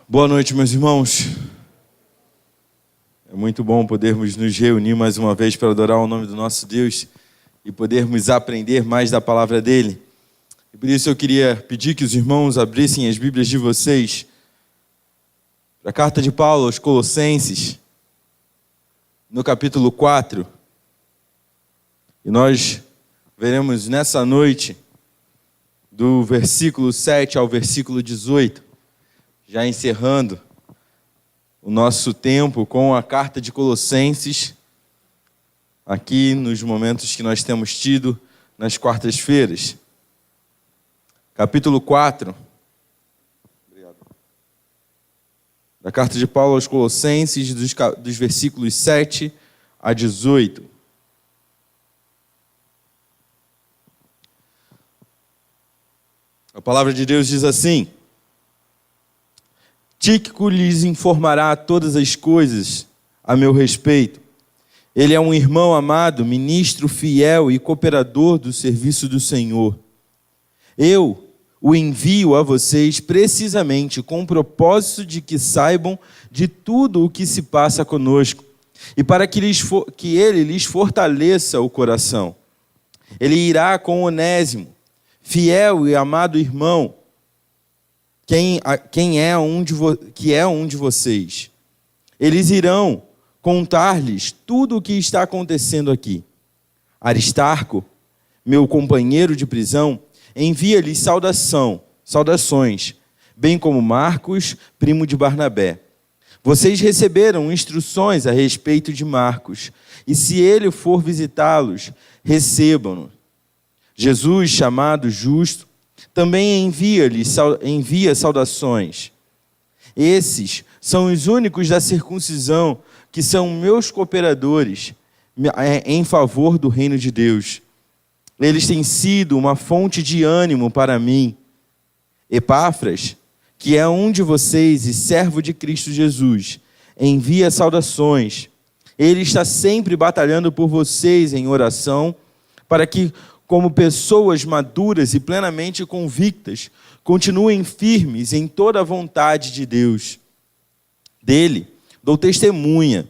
Boa noite, meus irmãos. É muito bom podermos nos reunir mais uma vez para adorar o nome do nosso Deus e podermos aprender mais da palavra dele. E por isso eu queria pedir que os irmãos abrissem as Bíblias de vocês para a carta de Paulo aos Colossenses, no capítulo 4. E nós veremos nessa noite, do versículo 7 ao versículo 18, já encerrando o nosso tempo com a carta de Colossenses, aqui nos momentos que nós temos tido nas quartas-feiras. Capítulo 4, da carta de Paulo aos Colossenses, dos versículos 7 a 18. A palavra de Deus diz assim: Tíquico lhes informará todas as coisas a meu respeito. Ele é um irmão amado, ministro fiel e cooperador do serviço do Senhor. Eu o envio a vocês precisamente com o propósito de que saibam de tudo o que se passa conosco e para que ele lhes fortaleça o coração. Ele irá com Onésimo, fiel e amado irmão, que é um de vocês. Eles irão contar-lhes tudo o que está acontecendo aqui. Aristarco, meu companheiro de prisão, envia-lhes saudações, bem como Marcos, primo de Barnabé. Vocês receberam instruções a respeito de Marcos, e se ele for visitá-los, recebam-no. Jesus, chamado Justo, também envia saudações. Esses são os únicos da circuncisão que são meus cooperadores em favor do reino de Deus. Eles têm sido uma fonte de ânimo para mim. Epáfras, que é um de vocês e servo de Cristo Jesus, envia saudações. Ele está sempre batalhando por vocês em oração, para que, como pessoas maduras e plenamente convictas, continuem firmes em toda a vontade de Deus. Dele dou testemunho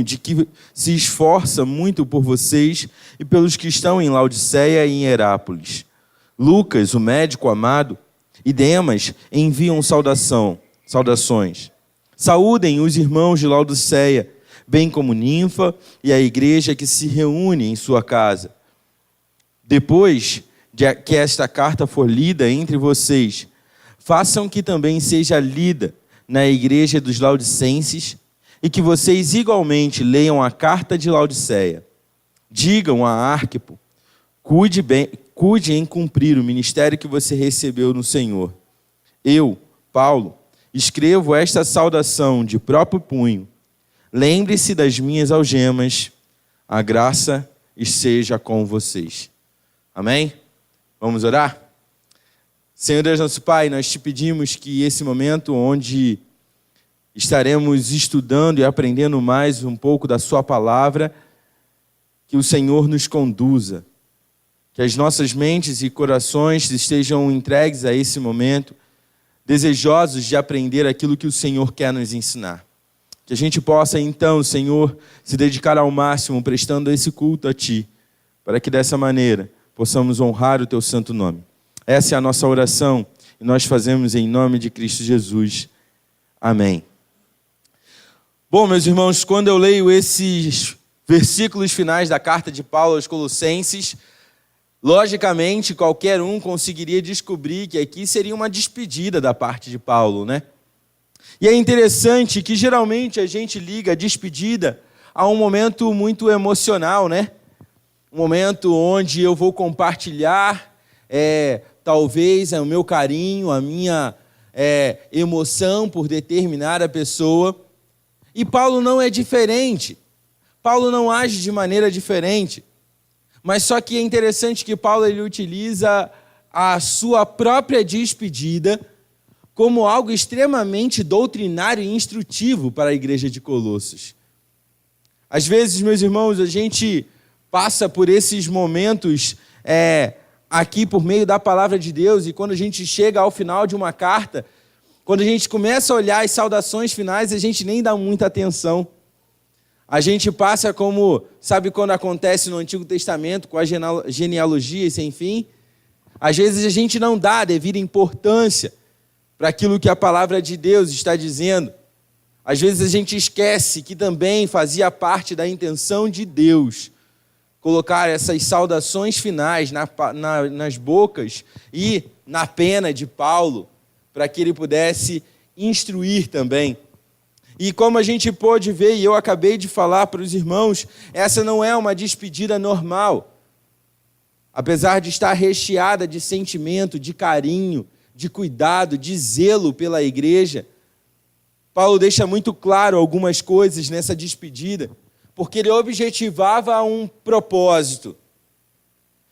de que se esforça muito por vocês e pelos que estão em Laodiceia e em Herápolis. Lucas, o médico amado, e Demas enviam saudações. Saúdem os irmãos de Laodiceia, bem como Ninfa e a igreja que se reúne em sua casa. Depois que esta carta for lida entre vocês, façam que também seja lida na igreja dos Laodicenses e que vocês igualmente leiam a carta de Laodiceia. Digam a Arquipo, cuide em cumprir o ministério que você recebeu no Senhor. Eu, Paulo, escrevo esta saudação de próprio punho. Lembre-se das minhas algemas, a graça esteja com vocês. Amém? Vamos orar? Senhor Deus nosso Pai, nós te pedimos que esse momento onde estaremos estudando e aprendendo mais um pouco da sua palavra, que o Senhor nos conduza, que as nossas mentes e corações estejam entregues a esse momento, desejosos de aprender aquilo que o Senhor quer nos ensinar. Que a gente possa, então, Senhor, se dedicar ao máximo, prestando esse culto a Ti, para que dessa maneira possamos honrar o Teu santo nome. Essa é a nossa oração e nós fazemos em nome de Cristo Jesus. Amém. Bom, meus irmãos, quando eu leio esses versículos finais da carta de Paulo aos Colossenses, logicamente, qualquer um conseguiria descobrir que aqui seria uma despedida da parte de Paulo, né? E é interessante que geralmente a gente liga a despedida a um momento muito emocional, né? Um momento onde eu vou compartilhar, talvez, o meu carinho, a minha emoção por determinada pessoa. E Paulo não é diferente. Paulo não age de maneira diferente. Mas só que é interessante que Paulo ele utiliza a sua própria despedida como algo extremamente doutrinário e instrutivo para a igreja de Colossos. Às vezes, meus irmãos, a gente passa por esses momentos aqui por meio da palavra de Deus, e quando a gente chega ao final de uma carta, quando a gente começa a olhar as saudações finais, a gente nem dá muita atenção. A gente passa como, sabe quando acontece no Antigo Testamento, com a genealogia sem fim? Às vezes a gente não dá a devida importância para aquilo que a palavra de Deus está dizendo. Às vezes a gente esquece que também fazia parte da intenção de Deus colocar essas saudações finais nas bocas e na pena de Paulo, para que ele pudesse instruir também. E como a gente pôde ver, e eu acabei de falar para os irmãos, essa não é uma despedida normal. Apesar de estar recheada de sentimento, de carinho, de cuidado, de zelo pela igreja, Paulo deixa muito claro algumas coisas nessa despedida, porque ele objetivava um propósito.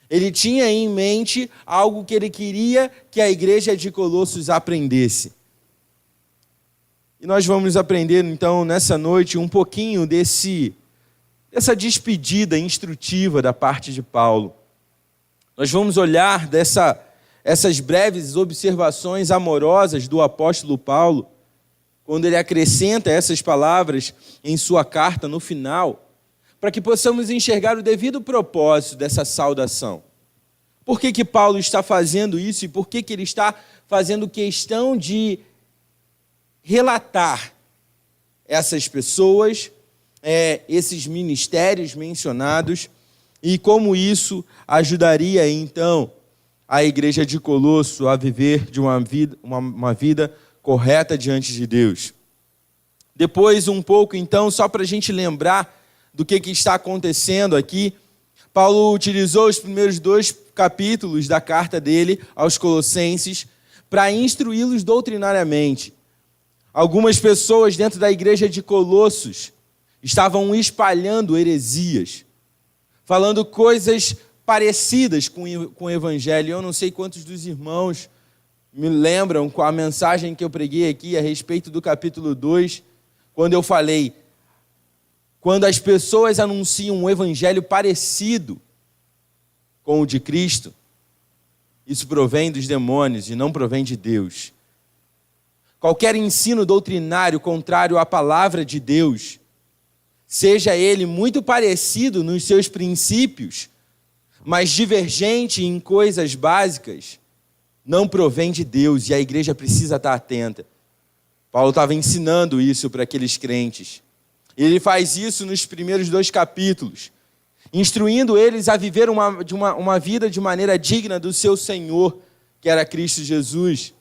Ele tinha em mente algo que ele queria que a igreja de Colossos aprendesse. E nós vamos aprender, então, nessa noite, um pouquinho dessa despedida instrutiva da parte de Paulo. Nós vamos olhar essas breves observações amorosas do apóstolo Paulo, quando ele acrescenta essas palavras em sua carta no final, para que possamos enxergar o devido propósito dessa saudação. Por que Paulo está fazendo isso e por que ele está fazendo questão de relatar essas pessoas, esses ministérios mencionados, e como isso ajudaria, então, a igreja de Colosso a viver de uma vida correta diante de Deus. Depois, um pouco, então, só para a gente lembrar do que está acontecendo aqui, Paulo utilizou os primeiros 2 capítulos da carta dele aos Colossenses para instruí-los doutrinariamente. Algumas pessoas dentro da igreja de Colossos estavam espalhando heresias, falando coisas parecidas com o evangelho. Eu não sei quantos dos irmãos me lembram com a mensagem que eu preguei aqui a respeito do capítulo 2, quando eu falei, quando as pessoas anunciam um evangelho parecido com o de Cristo, isso provém dos demônios e não provém de Deus. Qualquer ensino doutrinário contrário à palavra de Deus, seja ele muito parecido nos seus princípios, mas divergente em coisas básicas, não provém de Deus e a igreja precisa estar atenta. Paulo estava ensinando isso para aqueles crentes. Ele faz isso nos primeiros 2 capítulos, instruindo eles a viver uma vida de maneira digna do seu Senhor, que era Cristo Jesus.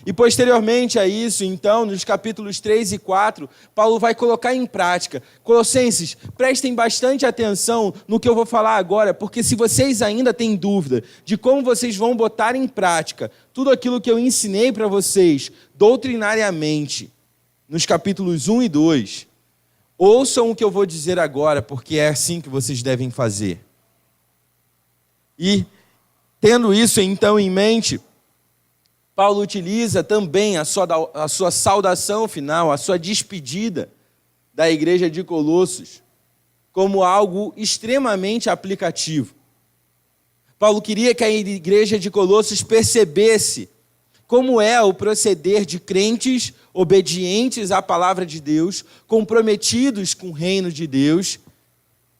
E posteriormente a isso, então, nos capítulos 3 e 4, Paulo vai colocar em prática. Colossenses, prestem bastante atenção no que eu vou falar agora, porque se vocês ainda têm dúvida de como vocês vão botar em prática tudo aquilo que eu ensinei para vocês, doutrinariamente, nos capítulos 1 e 2, ouçam o que eu vou dizer agora, porque é assim que vocês devem fazer. E, tendo isso então em mente, Paulo utiliza também a sua saudação final, a sua despedida da igreja de Colossos, como algo extremamente aplicativo. Paulo queria que a igreja de Colossos percebesse como é o proceder de crentes obedientes à palavra de Deus, comprometidos com o reino de Deus,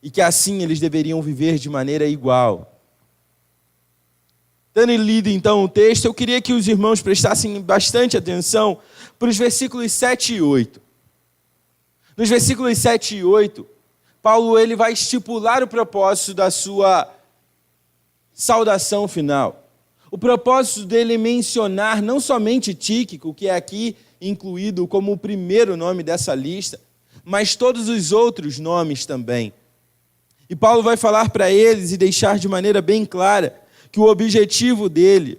e que assim eles deveriam viver de maneira igual. Tendo lido então o texto, eu queria que os irmãos prestassem bastante atenção para os versículos 7 e 8. Nos versículos 7 e 8, Paulo ele vai estipular o propósito da sua saudação final. O propósito dele é mencionar não somente Tíquico, que é aqui incluído como o primeiro nome dessa lista, mas todos os outros nomes também. E Paulo vai falar para eles e deixar de maneira bem clara que o objetivo dele,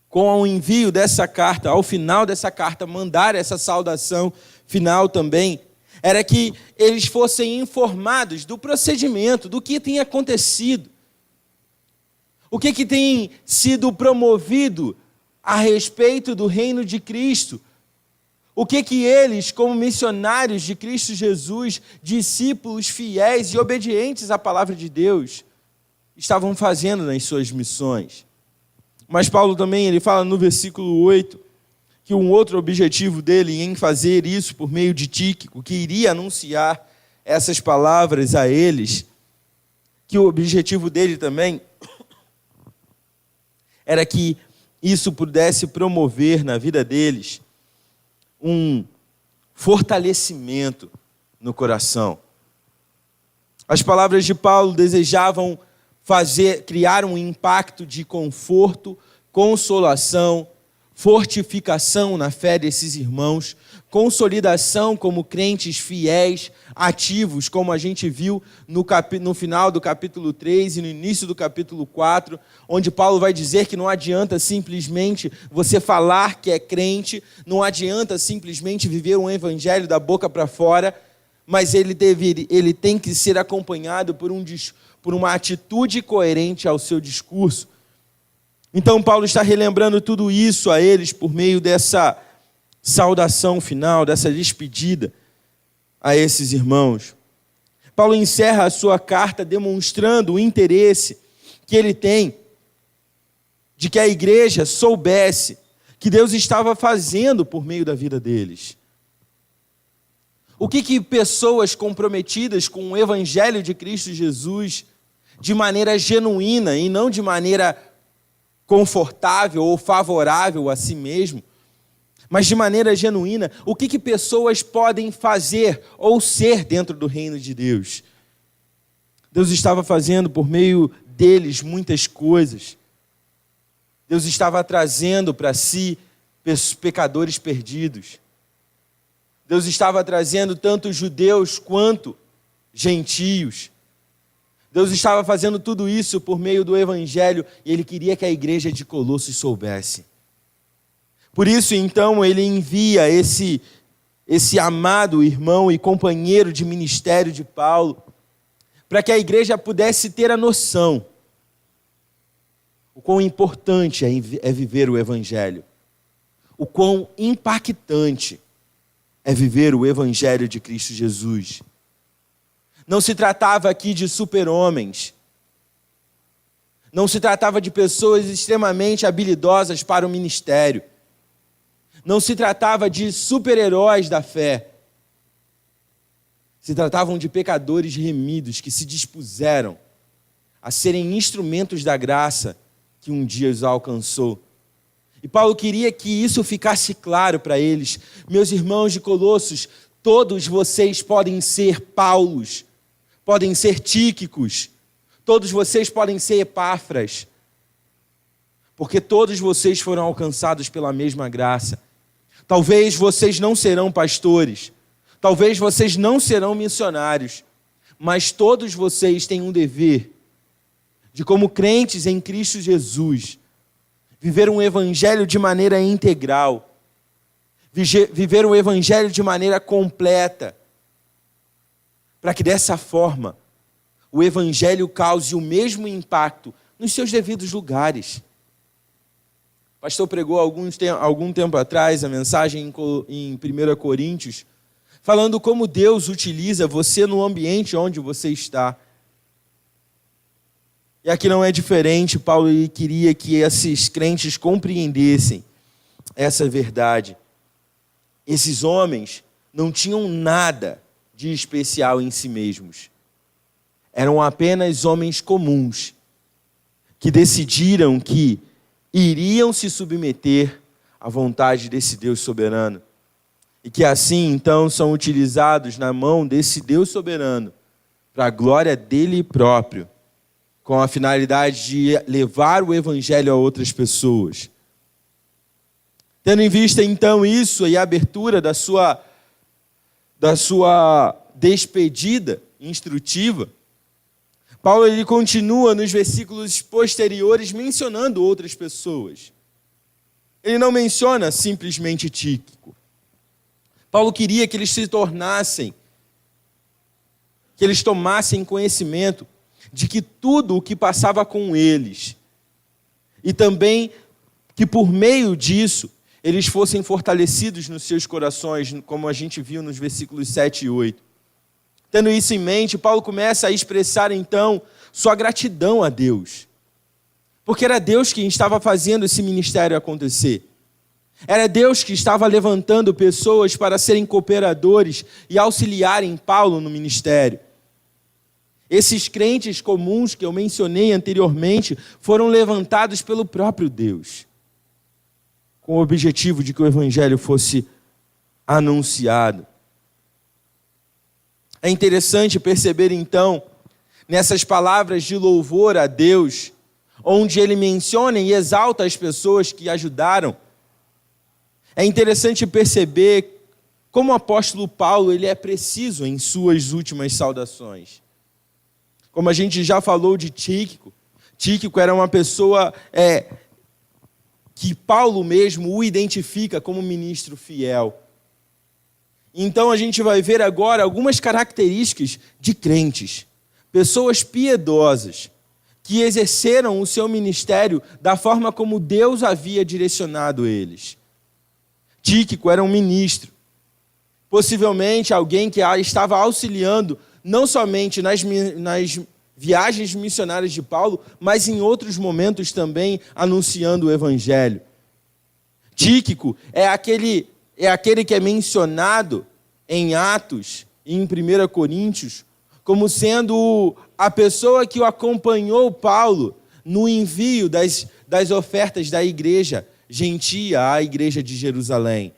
com o envio dessa carta, ao final dessa carta, mandar essa saudação final também, era que eles fossem informados do procedimento, do que tem acontecido, o que tem sido promovido a respeito do reino de Cristo, o que eles, como missionários de Cristo Jesus, discípulos fiéis e obedientes à palavra de Deus, estavam fazendo nas suas missões. Mas Paulo também, ele fala no versículo 8, que um outro objetivo dele em fazer isso por meio de Tíquico, que iria anunciar essas palavras a eles, que o objetivo dele também era que isso pudesse promover na vida deles um fortalecimento no coração. As palavras de Paulo desejavam criar um impacto de conforto, consolação, fortificação na fé desses irmãos, consolidação como crentes fiéis, ativos, como a gente viu no final do capítulo 3 e no início do capítulo 4, onde Paulo vai dizer que não adianta simplesmente você falar que é crente, não adianta simplesmente viver um evangelho da boca para fora, mas ele tem que ser acompanhado por uma atitude coerente ao seu discurso. Então Paulo está relembrando tudo isso a eles por meio dessa saudação final, dessa despedida a esses irmãos. Paulo encerra a sua carta demonstrando o interesse que ele tem de que a igreja soubesse que Deus estava fazendo por meio da vida deles. O que pessoas comprometidas com o evangelho de Cristo Jesus, de maneira genuína e não de maneira confortável ou favorável a si mesmo, mas de maneira genuína, o que pessoas podem fazer ou ser dentro do reino de Deus? Deus estava fazendo por meio deles muitas coisas. Deus estava trazendo para si pecadores perdidos. Deus estava trazendo tanto judeus quanto gentios. Deus estava fazendo tudo isso por meio do evangelho e Ele queria que a igreja de Colossos soubesse. Por isso, então, Ele envia esse amado irmão e companheiro de ministério de Paulo, para que a igreja pudesse ter a noção o quão importante é viver o evangelho, o quão impactante é viver o evangelho de Cristo Jesus. Não se tratava aqui de super-homens. Não se tratava de pessoas extremamente habilidosas para o ministério. Não se tratava de super-heróis da fé. Se tratavam de pecadores remidos que se dispuseram a serem instrumentos da graça que um dia os alcançou. E Paulo queria que isso ficasse claro para eles. Meus irmãos de Colossos, todos vocês podem ser Paulos, podem ser Tíquicos, todos vocês podem ser Epáfras, porque todos vocês foram alcançados pela mesma graça. Talvez vocês não serão pastores, talvez vocês não serão missionários, mas todos vocês têm um dever de, como crentes em Cristo Jesus, viver um evangelho de maneira integral, viver um evangelho de maneira completa, para que dessa forma o evangelho cause o mesmo impacto nos seus devidos lugares. O pastor pregou algum tempo atrás a mensagem em 1 Coríntios, falando como Deus utiliza você no ambiente onde você está. E aqui não é diferente. Paulo queria que esses crentes compreendessem essa verdade. Esses homens não tinham nada de especial em si mesmos. Eram apenas homens comuns que decidiram que iriam se submeter à vontade desse Deus soberano. E que assim, então, são utilizados na mão desse Deus soberano para a glória dele próprio, com a finalidade de levar o evangelho a outras pessoas. Tendo em vista, então, isso e a abertura da sua despedida instrutiva, Paulo ele continua nos versículos posteriores mencionando outras pessoas. Ele não menciona simplesmente Tíquico. Paulo queria que eles se tornassem, que eles tomassem conhecimento de que tudo o que passava com eles, e também que por meio disso, eles fossem fortalecidos nos seus corações, como a gente viu nos versículos 7 e 8. Tendo isso em mente, Paulo começa a expressar então sua gratidão a Deus. Porque era Deus quem estava fazendo esse ministério acontecer. Era Deus que estava levantando pessoas para serem cooperadores e auxiliarem Paulo no ministério. Esses crentes comuns que eu mencionei anteriormente foram levantados pelo próprio Deus, com o objetivo de que o evangelho fosse anunciado. É interessante perceber então, nessas palavras de louvor a Deus, onde ele menciona e exalta as pessoas que ajudaram, é interessante perceber como o apóstolo Paulo ele é preciso em suas últimas saudações. Como a gente já falou de Tíquico, Tíquico era uma pessoa que Paulo mesmo o identifica como ministro fiel. Então a gente vai ver agora algumas características de crentes, pessoas piedosas, que exerceram o seu ministério da forma como Deus havia direcionado eles. Tíquico era um ministro, possivelmente alguém que estava auxiliando não somente nas viagens missionárias de Paulo, mas em outros momentos também anunciando o evangelho. Tíquico é aquele que é mencionado em Atos e em 1 Coríntios como sendo a pessoa que o acompanhou Paulo no envio das ofertas da igreja gentia à igreja de Jerusalém.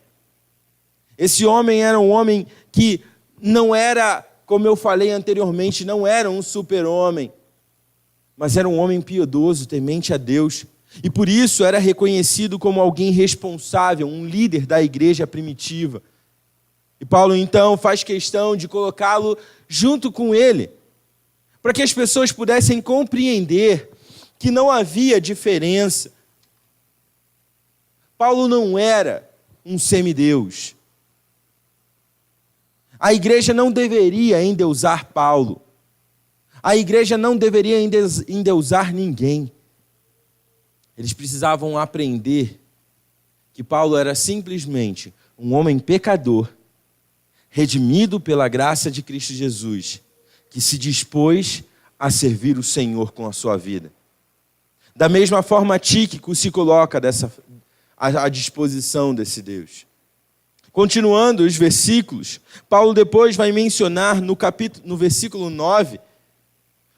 Esse homem era um homem que não era, como eu falei anteriormente, não era um super-homem, mas era um homem piedoso, temente a Deus, e por isso era reconhecido como alguém responsável, um líder da igreja primitiva. E Paulo, então, faz questão de colocá-lo junto com ele, para que as pessoas pudessem compreender que não havia diferença. Paulo não era um semideus. A igreja não deveria endeusar Paulo. A igreja não deveria endeusar ninguém. Eles precisavam aprender que Paulo era simplesmente um homem pecador, redimido pela graça de Cristo Jesus, que se dispôs a servir o Senhor com a sua vida. Da mesma forma, Tíquico se coloca à disposição desse Deus. Continuando os versículos, Paulo depois vai mencionar no versículo 9,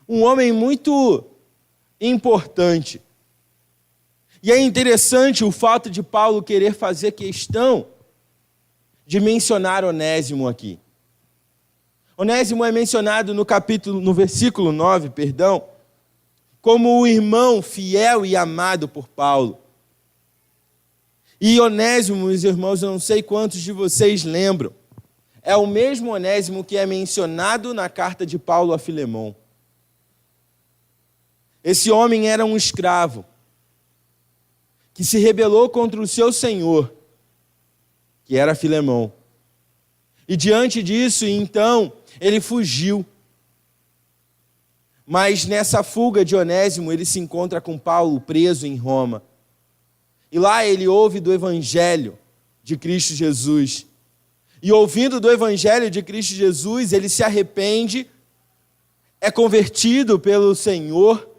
um homem muito importante. E é interessante o fato de Paulo querer fazer questão de mencionar Onésimo aqui. Onésimo é mencionado no versículo 9, como o irmão fiel e amado por Paulo. E Onésimo, meus irmãos, eu não sei quantos de vocês lembram, é o mesmo Onésimo que é mencionado na carta de Paulo a Filemão. Esse homem era um escravo que se rebelou contra o seu senhor, que era Filemão. E diante disso, então, ele fugiu. Mas nessa fuga de Onésimo, ele se encontra com Paulo preso em Roma. E lá ele ouve do Evangelho de Cristo Jesus. E ouvindo do Evangelho de Cristo Jesus, ele se arrepende, é convertido pelo Senhor,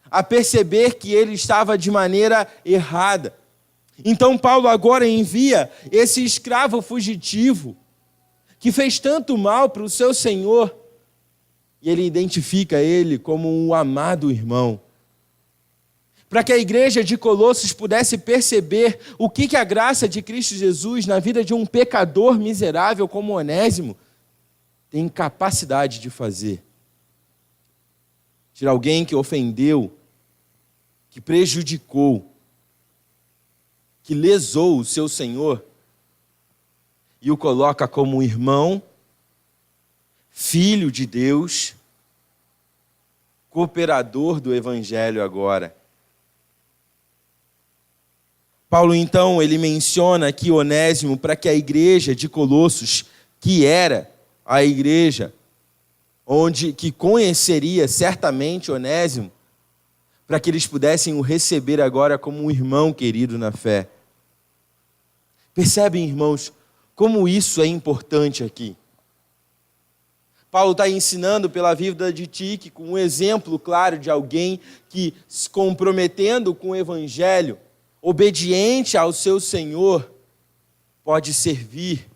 a perceber que ele estava de maneira errada. Então Paulo agora envia esse escravo fugitivo, que fez tanto mal para o seu Senhor, e ele identifica ele como um amado irmão. Para que a igreja de Colossos pudesse perceber o que a graça de Cristo Jesus na vida de um pecador miserável como Onésimo tem capacidade de fazer. De alguém que ofendeu, que prejudicou, que lesou o seu Senhor e o coloca como irmão, filho de Deus, cooperador do Evangelho agora. Paulo, então, ele menciona aqui Onésimo para que a igreja de Colossos, que era a igreja que conheceria certamente Onésimo, para que eles pudessem o receber agora como um irmão querido na fé. Percebem, irmãos, como isso é importante aqui? Paulo está ensinando pela vida de Tíquico um exemplo claro de alguém que, se comprometendo com o evangelho, obediente ao seu Senhor, pode servir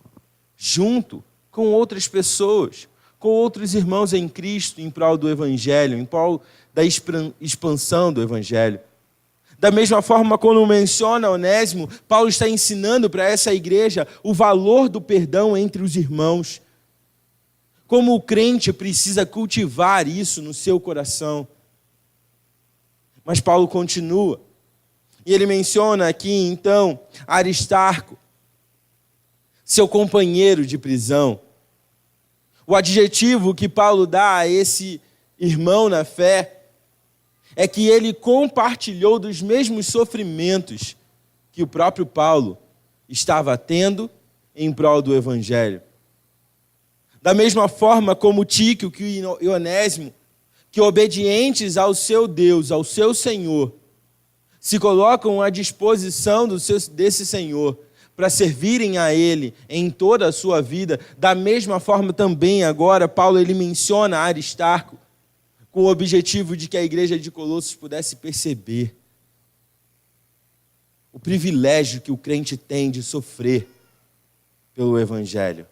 junto com outras pessoas, com outros irmãos em Cristo, em prol do evangelho, em prol da expansão do evangelho. Da mesma forma, quando menciona Onésimo, Paulo está ensinando para essa igreja o valor do perdão entre os irmãos. Como o crente precisa cultivar isso no seu coração. Mas Paulo continua. E ele menciona aqui, então, Aristarco, seu companheiro de prisão. O adjetivo que Paulo dá a esse irmão na fé é que ele compartilhou dos mesmos sofrimentos que o próprio Paulo estava tendo em prol do evangelho. Da mesma forma como Tíquico e Onésimo, que obedientes ao seu Deus, ao seu Senhor, se colocam à disposição desse Senhor para servirem a Ele em toda a sua vida. Da mesma forma também agora Paulo ele menciona Aristarco, com o objetivo de que a igreja de Colossos pudesse perceber o privilégio que o crente tem de sofrer pelo evangelho.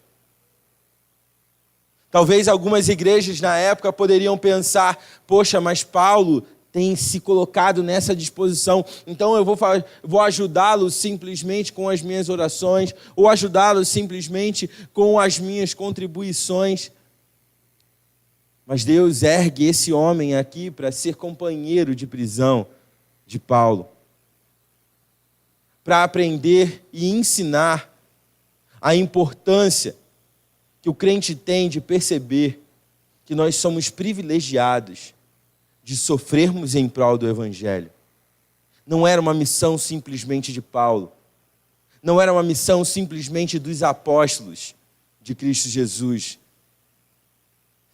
Talvez algumas igrejas na época poderiam pensar, poxa, mas Paulo tem se colocado nessa disposição, então eu vou ajudá-lo simplesmente com as minhas orações, ou ajudá-lo simplesmente com as minhas contribuições. Mas Deus ergue esse homem aqui para ser companheiro de prisão de Paulo, para aprender e ensinar a importância que o crente tem de perceber que nós somos privilegiados de sofrermos em prol do evangelho. Não era uma missão simplesmente de Paulo, não era uma missão simplesmente dos apóstolos de Cristo Jesus.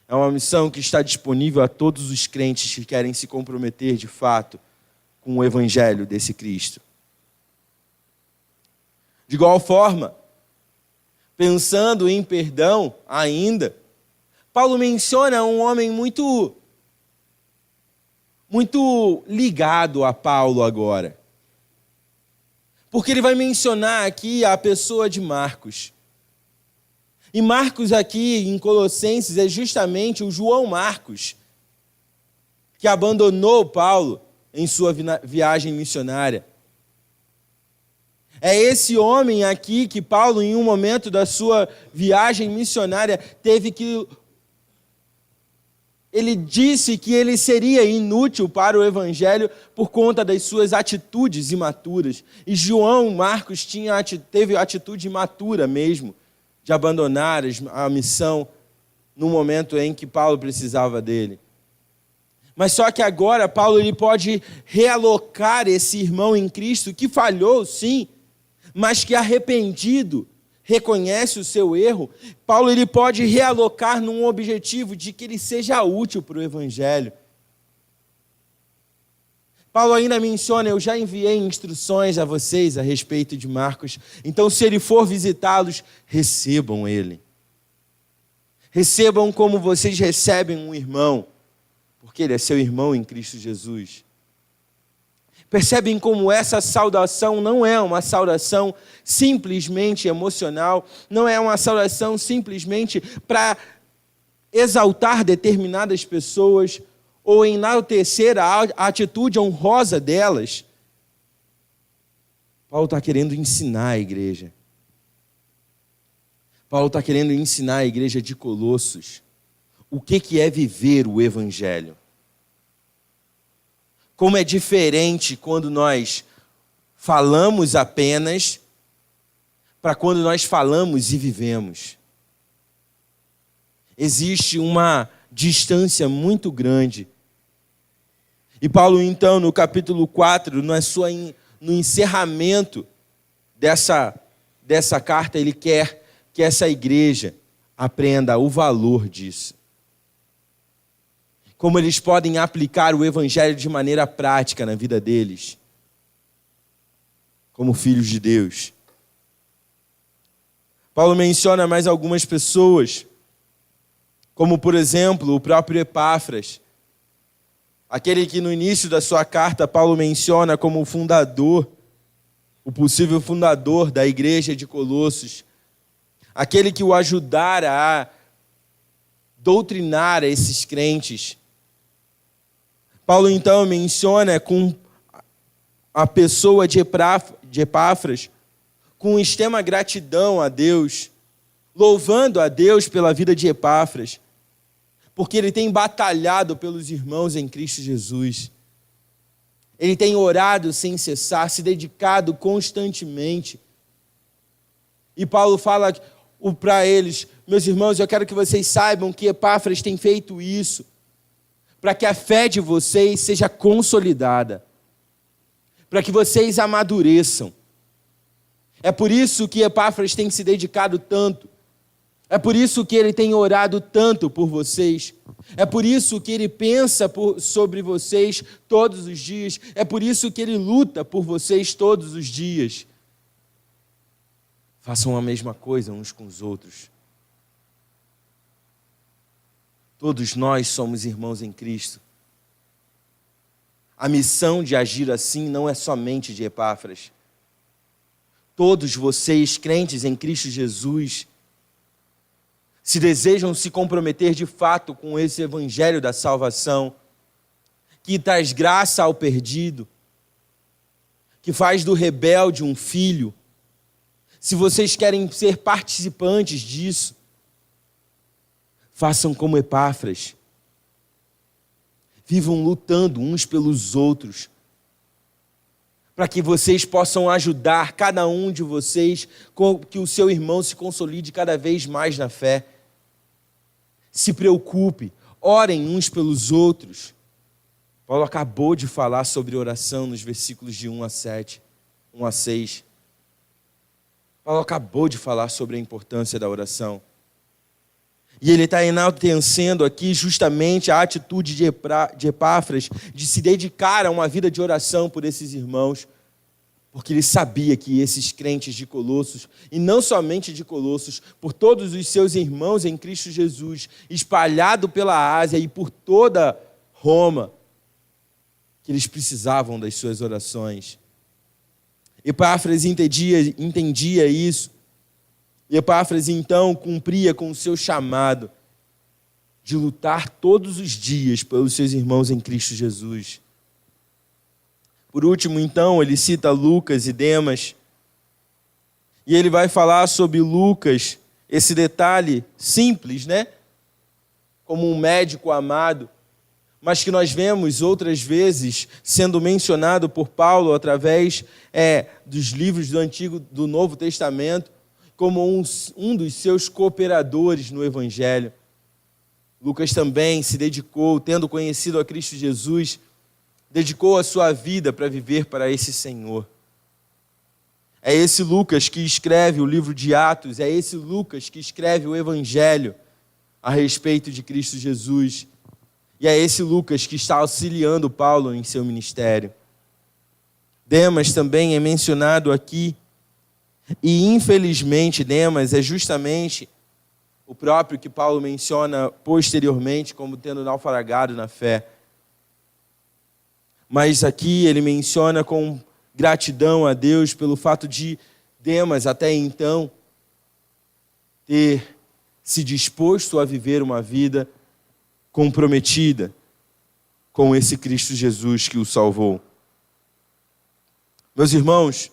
É uma missão que está disponível a todos os crentes que querem se comprometer de fato com o evangelho desse Cristo. De igual forma, pensando em perdão ainda, Paulo menciona um homem muito ligado a Paulo agora. Porque ele vai mencionar aqui a pessoa de Marcos. E Marcos aqui em Colossenses é justamente o João Marcos, que abandonou Paulo em sua viagem missionária. É esse homem aqui que Paulo, em um momento da sua viagem missionária, ele disse que ele seria inútil para o evangelho por conta das suas atitudes imaturas. E João Marcos teve atitude imatura mesmo, de abandonar a missão no momento em que Paulo precisava dele. Mas só que agora Paulo ele pode realocar esse irmão em Cristo que falhou, sim, mas que arrependido reconhece o seu erro. Paulo ele pode realocar num objetivo de que ele seja útil para o evangelho. Paulo ainda menciona, eu já enviei instruções a vocês a respeito de Marcos, então se ele for visitá-los, recebam ele. Recebam como vocês recebem um irmão, porque ele é seu irmão em Cristo Jesus. Percebem como essa saudação não é uma saudação simplesmente emocional, não é uma saudação simplesmente para exaltar determinadas pessoas, ou enaltecer a atitude honrosa delas. Paulo está querendo ensinar a igreja. Paulo está querendo ensinar a igreja de Colossos o que é viver o evangelho. Como é diferente quando nós falamos apenas para quando nós falamos e vivemos. Existe uma distância muito grande. E Paulo, então, no capítulo 4, no encerramento dessa carta, ele quer que essa igreja aprenda o valor disso. Como eles podem aplicar o evangelho de maneira prática na vida deles, como filhos de Deus. Paulo menciona mais algumas pessoas como, por exemplo, o próprio Epáfras, aquele que no início da sua carta Paulo menciona como o fundador, o possível fundador da igreja de Colossos, aquele que o ajudara a doutrinar esses crentes. Paulo então menciona com a pessoa de Epáfras, com extrema gratidão a Deus, louvando a Deus pela vida de Epáfras, porque ele tem batalhado pelos irmãos em Cristo Jesus. Ele tem orado sem cessar, se dedicado constantemente. E Paulo fala para eles: meus irmãos, eu quero que vocês saibam que Epáfras tem feito isso, para que a fé de vocês seja consolidada, para que vocês amadureçam. É por isso que Epáfras tem se dedicado tanto. É por isso que ele tem orado tanto por vocês. É por isso que ele pensa sobre vocês todos os dias. É por isso que ele luta por vocês todos os dias. Façam a mesma coisa uns com os outros. Todos nós somos irmãos em Cristo. A missão de agir assim não é somente de Epáfras. Todos vocês, crentes em Cristo Jesus, se desejam se comprometer de fato com esse evangelho da salvação, que traz graça ao perdido, que faz do rebelde um filho, se vocês querem ser participantes disso, façam como Epáfras. Vivam lutando uns pelos outros, para que vocês possam ajudar cada um de vocês, que o seu irmão se consolide cada vez mais na fé. Se preocupe, orem uns pelos outros. Paulo acabou de falar sobre oração nos versículos de 1 a 7, 1 a 6. Paulo acabou de falar sobre a importância da oração. E ele está enaltecendo aqui justamente a atitude de Epáfras de se dedicar a uma vida de oração por esses irmãos, porque ele sabia que esses crentes de Colossos, e não somente de Colossos, por todos os seus irmãos em Cristo Jesus, espalhado pela Ásia e por toda Roma, que eles precisavam das suas orações. Epáfras entendia isso. E Epáfras, então, cumpria com o seu chamado de lutar todos os dias pelos seus irmãos em Cristo Jesus. Por último, então, ele cita Lucas e Demas. E ele vai falar sobre Lucas, esse detalhe simples, né? Como um médico amado, mas que nós vemos outras vezes sendo mencionado por Paulo através dos livros do Novo Testamento, como um dos seus cooperadores no Evangelho. Lucas também se dedicou, tendo conhecido a Cristo Jesus, dedicou a sua vida para viver para esse Senhor. É esse Lucas que escreve o livro de Atos, é esse Lucas que escreve o Evangelho a respeito de Cristo Jesus. E é esse Lucas que está auxiliando Paulo em seu ministério. Demas também é mencionado aqui. E, infelizmente, Demas é justamente o próprio que Paulo menciona posteriormente como tendo naufragado na fé. Mas aqui ele menciona com gratidão a Deus pelo fato de Demas, até então, ter se disposto a viver uma vida comprometida com esse Cristo Jesus que o salvou. Meus irmãos,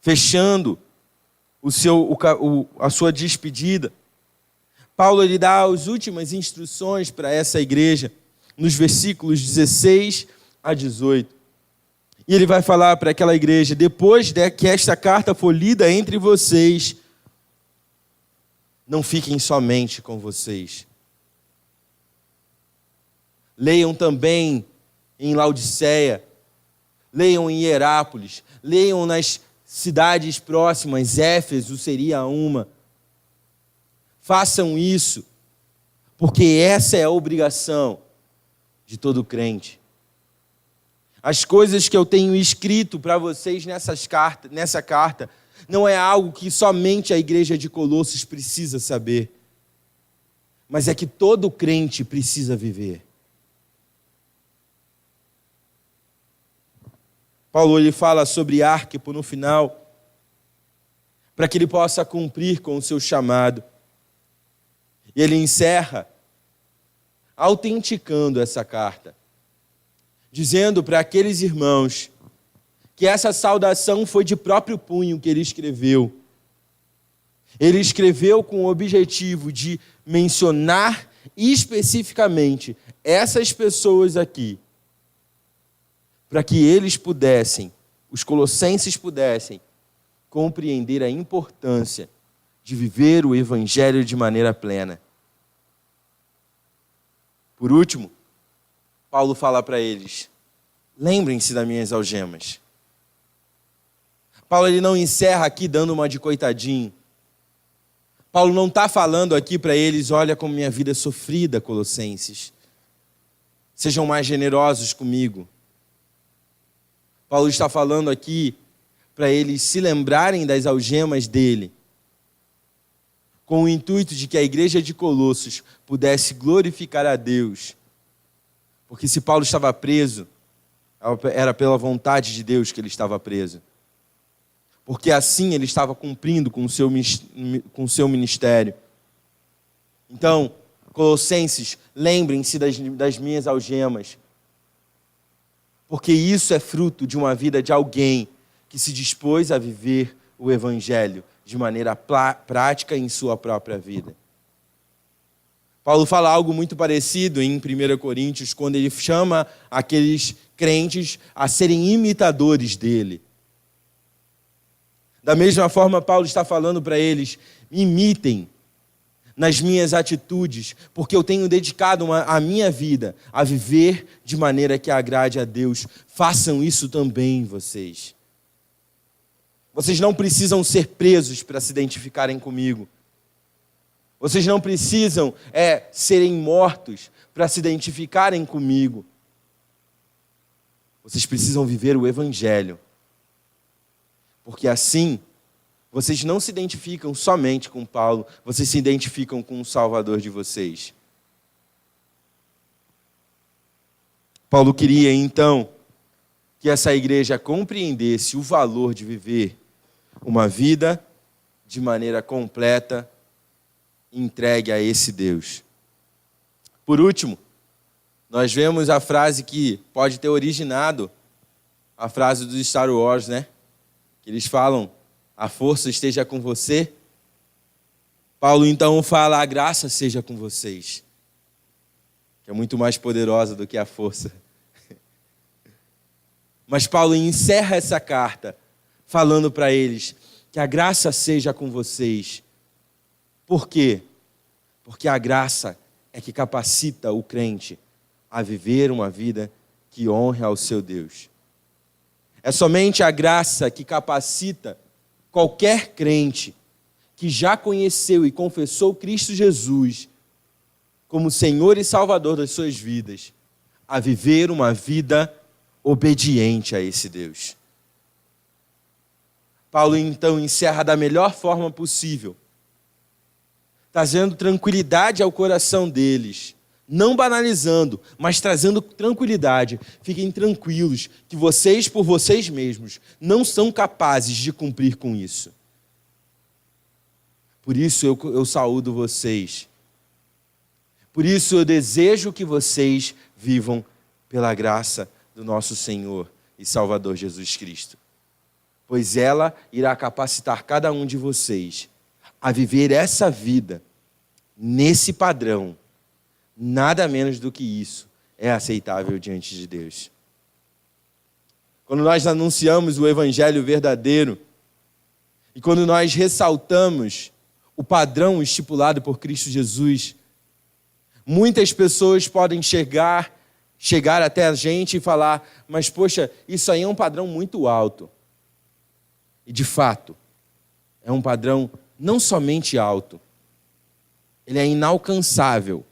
fechando a sua despedida, Paulo ele dá as últimas instruções para essa igreja, nos versículos 16 a 18. E ele vai falar para aquela igreja: depois que esta carta for lida entre vocês, não fiquem somente com vocês. Leiam também em Laodiceia, leiam em Hierápolis, leiam nas cidades próximas, Éfeso seria uma. Façam isso, porque essa é a obrigação de todo crente. As coisas que eu tenho escrito para vocês nessa carta não é algo que somente a igreja de Colossos precisa saber. mas é que todo crente precisa viver. Paulo ele fala sobre Arquipo no final, para que ele possa cumprir com o seu chamado. E ele encerra autenticando essa carta, dizendo para aqueles irmãos que essa saudação foi de próprio punho que ele escreveu. Ele escreveu com o objetivo de mencionar especificamente essas pessoas aqui, para que eles pudessem, os colossenses pudessem, compreender a importância de viver o Evangelho de maneira plena. Por último, Paulo fala para eles: lembrem-se das minhas algemas. Paulo ele não encerra aqui dando uma de coitadinho. Paulo não está falando aqui para eles: olha como minha vida é sofrida, colossenses. Sejam mais generosos comigo. Paulo está falando aqui para eles se lembrarem das algemas dele, com o intuito de que a igreja de Colossos pudesse glorificar a Deus. Porque se Paulo estava preso, era pela vontade de Deus que ele estava preso. Porque assim ele estava cumprindo com o seu ministério. Então, Colossenses, lembrem-se das minhas algemas. Porque isso é fruto de uma vida de alguém que se dispôs a viver o Evangelho de maneira prática em sua própria vida. Paulo fala algo muito parecido em 1 Coríntios, quando ele chama aqueles crentes a serem imitadores dele. Da mesma forma, Paulo está falando para eles: imitem nas minhas atitudes, porque eu tenho dedicado a minha vida a viver de maneira que agrade a Deus. Façam isso também vocês. Vocês não precisam ser presos para se identificarem comigo. Vocês não precisam serem mortos para se identificarem comigo. Vocês precisam viver o Evangelho. Porque assim, vocês não se identificam somente com Paulo, vocês se identificam com o Salvador de vocês. Paulo queria, então, que essa igreja compreendesse o valor de viver uma vida de maneira completa, entregue a esse Deus. Por último, nós vemos a frase que pode ter originado a frase dos Star Wars, né? Que eles falam: a força esteja com você. Paulo então fala: a graça seja com vocês, que é muito mais poderosa do que a força. Mas Paulo encerra essa carta falando para eles que a graça seja com vocês. Por quê? Porque a graça é que capacita o crente a viver uma vida que honre ao seu Deus. É somente a graça que capacita qualquer crente que já conheceu e confessou Cristo Jesus como Senhor e Salvador das suas vidas a viver uma vida obediente a esse Deus. Paulo então encerra da melhor forma possível, trazendo tranquilidade ao coração deles, não banalizando, mas trazendo tranquilidade. Fiquem tranquilos que vocês, por vocês mesmos, não são capazes de cumprir com isso. Por isso eu saúdo vocês. Por isso eu desejo que vocês vivam pela graça do nosso Senhor e Salvador Jesus Cristo. Pois ela irá capacitar cada um de vocês a viver essa vida nesse padrão. Nada menos do que isso é aceitável diante de Deus. Quando nós anunciamos o Evangelho verdadeiro e quando nós ressaltamos o padrão estipulado por Cristo Jesus, muitas pessoas podem chegar até a gente e falar: mas poxa, isso aí é um padrão muito alto. E de fato, é um padrão não somente alto, ele é inalcançável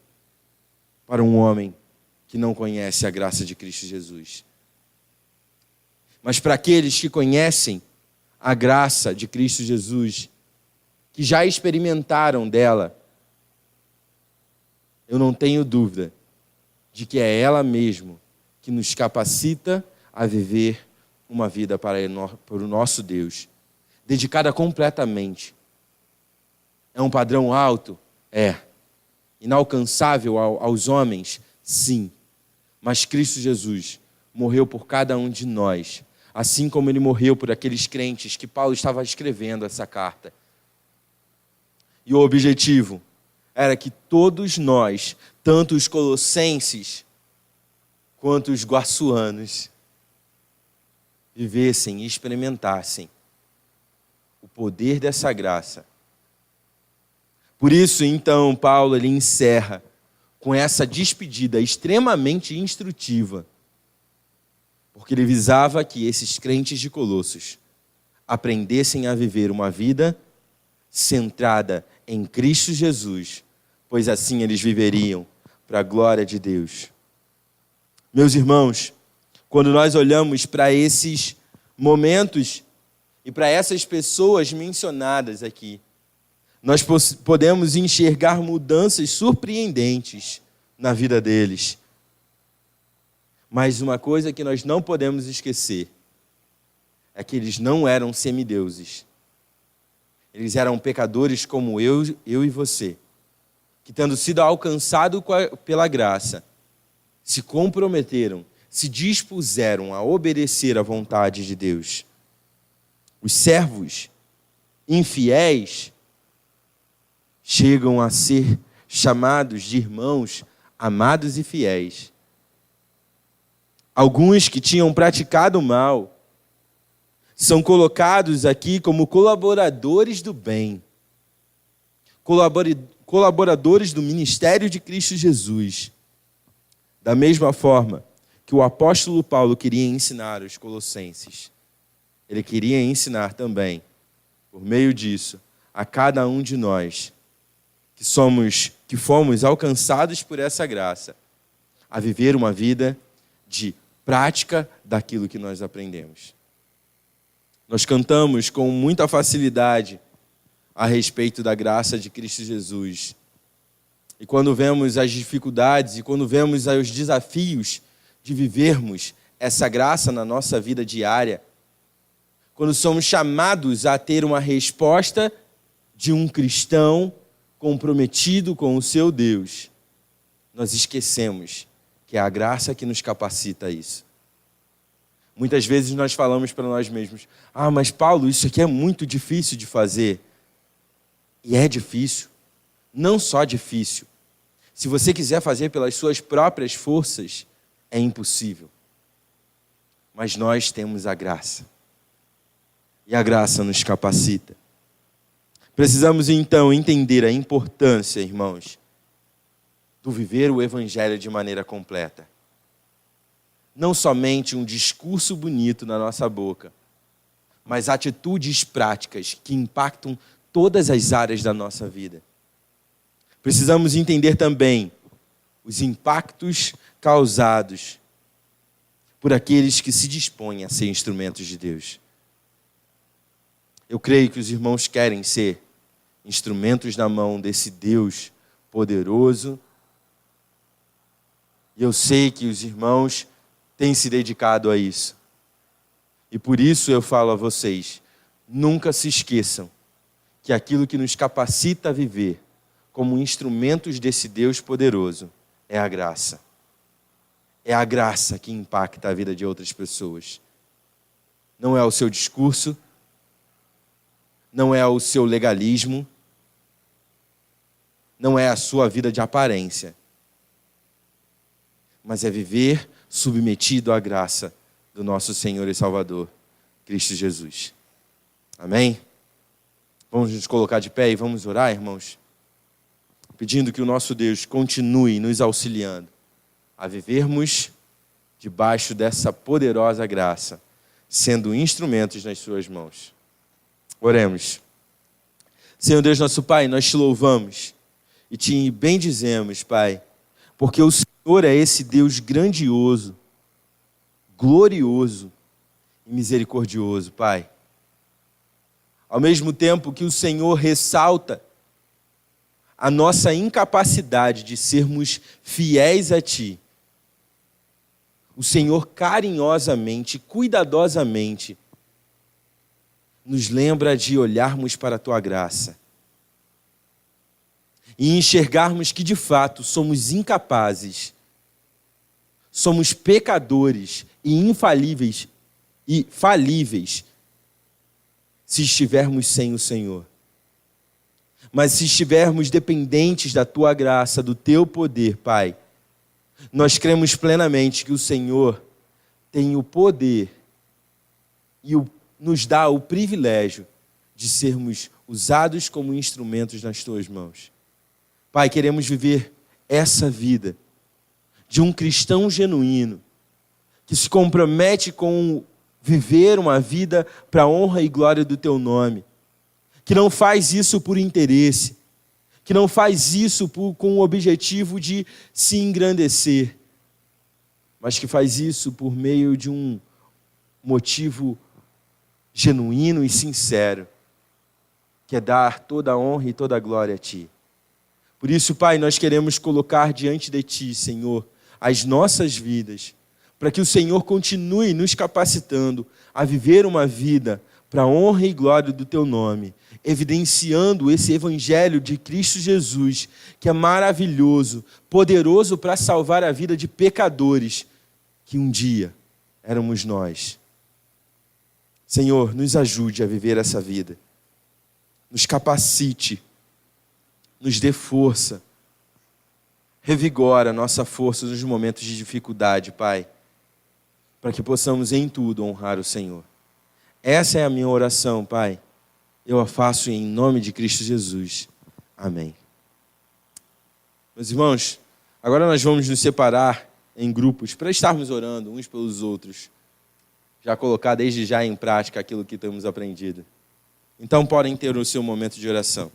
para um homem que não conhece a graça de Cristo Jesus. Mas para aqueles que conhecem a graça de Cristo Jesus, que já experimentaram dela, eu não tenho dúvida de que é ela mesmo que nos capacita a viver uma vida para o nosso Deus, dedicada completamente. É um padrão alto? É. Inalcançável aos homens? Sim. Mas Cristo Jesus morreu por cada um de nós, assim como ele morreu por aqueles crentes que Paulo estava escrevendo essa carta. E o objetivo era que todos nós, tanto os colossenses quanto os guaçuanos, vivessem e experimentassem o poder dessa graça. Por isso, então, Paulo ele encerra com essa despedida extremamente instrutiva, porque ele visava que esses crentes de Colossos aprendessem a viver uma vida centrada em Cristo Jesus, pois assim eles viveriam para a glória de Deus. Meus irmãos, quando nós olhamos para esses momentos e para essas pessoas mencionadas aqui, nós podemos enxergar mudanças surpreendentes na vida deles. Mas uma coisa que nós não podemos esquecer é que eles não eram semideuses. Eles eram pecadores como eu e você, que tendo sido alcançados pela graça, se comprometeram, se dispuseram a obedecer à vontade de Deus. Os servos infiéis chegam a ser chamados de irmãos amados e fiéis. Alguns que tinham praticado o mal são colocados aqui como colaboradores do bem, colaboradores do ministério de Cristo Jesus. Da mesma forma que o apóstolo Paulo queria ensinar os colossenses, ele queria ensinar também, por meio disso, a cada um de nós, que fomos alcançados por essa graça, a viver uma vida de prática daquilo que nós aprendemos. Nós cantamos com muita facilidade a respeito da graça de Cristo Jesus. E quando vemos as dificuldades e quando vemos os desafios de vivermos essa graça na nossa vida diária, quando somos chamados a ter uma resposta de um cristão comprometido com o seu Deus, nós esquecemos que é a graça que nos capacita a isso. Muitas vezes nós falamos para nós mesmos: mas Paulo, isso aqui é muito difícil de fazer. E é difícil. Não só difícil. Se você quiser fazer pelas suas próprias forças, é impossível. Mas nós temos a graça. E a graça nos capacita. Precisamos então entender a importância, irmãos, do viver o Evangelho de maneira completa. Não somente um discurso bonito na nossa boca, mas atitudes práticas que impactam todas as áreas da nossa vida. Precisamos entender também os impactos causados por aqueles que se dispõem a ser instrumentos de Deus. Eu creio que os irmãos querem ser instrumentos na mão desse Deus poderoso. E eu sei que os irmãos têm se dedicado a isso. E por isso eu falo a vocês, nunca se esqueçam que aquilo que nos capacita a viver como instrumentos desse Deus poderoso é a graça. É a graça que impacta a vida de outras pessoas. Não é o seu discurso, não é o seu legalismo, não é a sua vida de aparência, mas é viver submetido à graça do nosso Senhor e Salvador, Cristo Jesus. Amém? Vamos nos colocar de pé e vamos orar, irmãos? Pedindo que o nosso Deus continue nos auxiliando a vivermos debaixo dessa poderosa graça, sendo instrumentos nas suas mãos. Oremos. Senhor Deus, nosso Pai, nós te louvamos e te bendizemos, Pai, porque o Senhor é esse Deus grandioso, glorioso e misericordioso, Pai. Ao mesmo tempo que o Senhor ressalta a nossa incapacidade de sermos fiéis a Ti, o Senhor carinhosamente, cuidadosamente, nos lembra de olharmos para a Tua graça e enxergarmos que, de fato, somos incapazes, somos pecadores e infalíveis e falíveis se estivermos sem o Senhor. Mas se estivermos dependentes da Tua graça, do Teu poder, Pai, nós cremos plenamente que o Senhor tem o poder e nos dá o privilégio de sermos usados como instrumentos nas Tuas mãos. Pai, queremos viver essa vida de um cristão genuíno, que se compromete com viver uma vida para a honra e glória do Teu nome, que não faz isso por interesse, que não faz isso com o objetivo de se engrandecer, mas que faz isso por meio de um motivo genuíno e sincero, que é dar toda a honra e toda a glória a Ti. Por isso, Pai, nós queremos colocar diante de Ti, Senhor, as nossas vidas, para que o Senhor continue nos capacitando a viver uma vida para a honra e glória do Teu nome, evidenciando esse Evangelho de Cristo Jesus, que é maravilhoso, poderoso para salvar a vida de pecadores, que um dia éramos nós. Senhor, nos ajude a viver essa vida, nos capacite, nos dê força, revigora a nossa força nos momentos de dificuldade, Pai, para que possamos em tudo honrar o Senhor. Essa é a minha oração, Pai. Eu a faço em nome de Cristo Jesus. Amém. Meus irmãos, agora nós vamos nos separar em grupos para estarmos orando uns pelos outros. Já colocar desde já em prática aquilo que temos aprendido. Então podem ter o seu momento de oração.